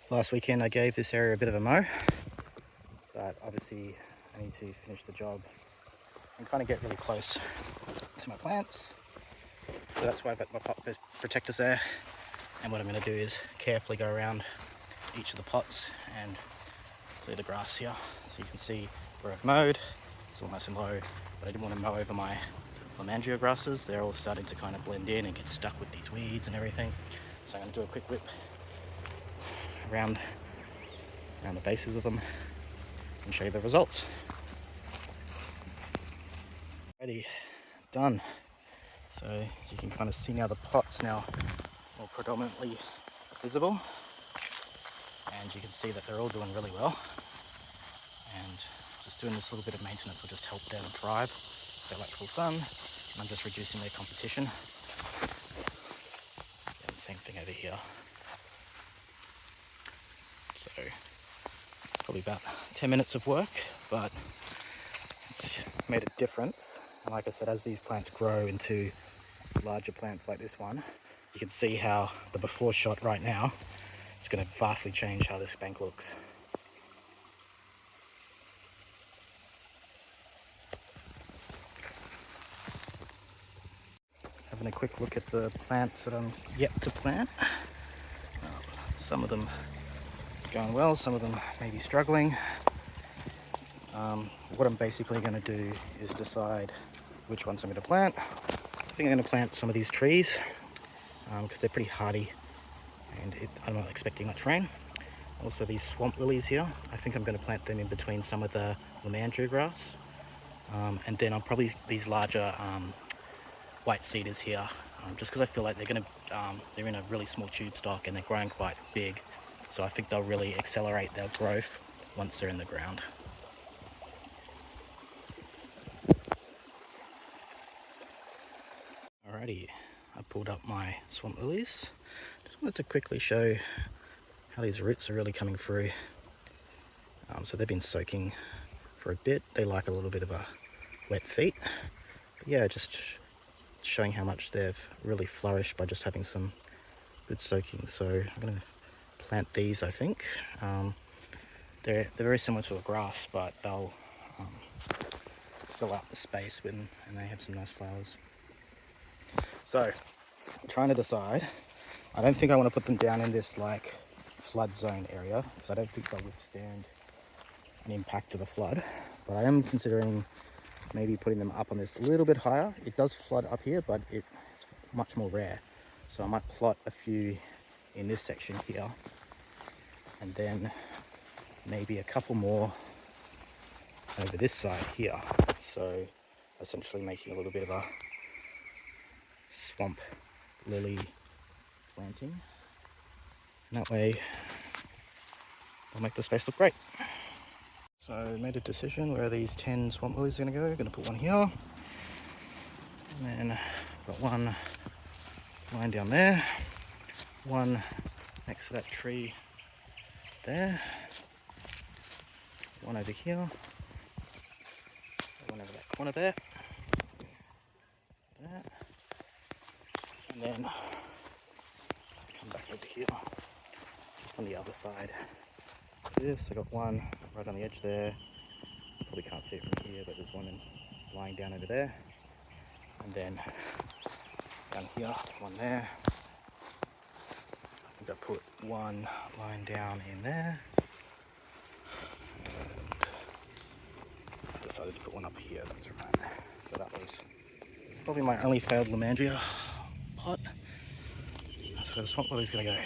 Last weekend I gave this area a bit of a mow, but obviously I need to finish the job and kind of get really close to my plants. So that's why I've got my pot protectors there. And what I'm going to do is carefully go around each of the pots and clear the grass here. So you can see where I've mowed, it's almost in low, but I didn't want to mow over my lomandras grasses. They're all starting to kind of blend in and get stuck with these weeds and everything. So I'm going to do a quick whip around the bases of them and show you the results. Ready, done. So you can kind of see now the pots now more predominantly visible, and you can see that they're all doing really well, and just doing this little bit of maintenance will just help them thrive. They like full sun, and I'm just reducing their competition. And same thing over here. So probably about 10 minutes of work, but it's made a difference. And like I said, as these plants grow into larger plants like this one, you can see how the before shot right now is going to vastly change how this bank looks. Having a quick look at the plants that I'm yet to plant. Some of them going well, some of them may be struggling. What I'm basically going to do is decide which ones I'm going to plant. I think I'm going to plant some of these trees because they're pretty hardy and I'm not expecting much rain. Also these swamp lilies here, I think I'm going to plant them in between some of the lomandras grass. And then I'll probably these larger white cedars here, just because I feel like they're in a really small tube stock and they're growing quite big. So I think they'll really accelerate their growth once they're in the ground. Alrighty, I pulled up my swamp lilies. Just wanted to quickly show how these roots are really coming through. So they've been soaking for a bit. They like a little bit of a wet feet. But yeah, just showing how much they've really flourished by just having some good soaking. So I'm going to plant these, I think. They're very similar to a grass, but they'll fill out the space and they have some nice flowers. So I'm trying to decide. I don't think I want to put them down in this like flood zone area because I don't think they'll withstand an impact of the flood, but I am considering maybe putting them up on this a little bit higher. It does flood up here, but it's much more rare. So I might plot a few in this section here and then maybe a couple more over this side here. So essentially making a little bit of a swamp lily planting. And that way I'll make the space look great. So I made a decision where these 10 swamp lilies are going to go. I'm going to put one here. And then got one line down there. One next to that tree there. One over here. One over that corner there. There. And then come back over here. Just on the other side. This, I got one right on the edge there. Probably can't see it from here, but there's one lying down over there. And then down here, one there. I think I put one lying down in there. And I decided to put one up here, that's right. So that was probably my only failed lomandras pot. So the swamp lily's gonna go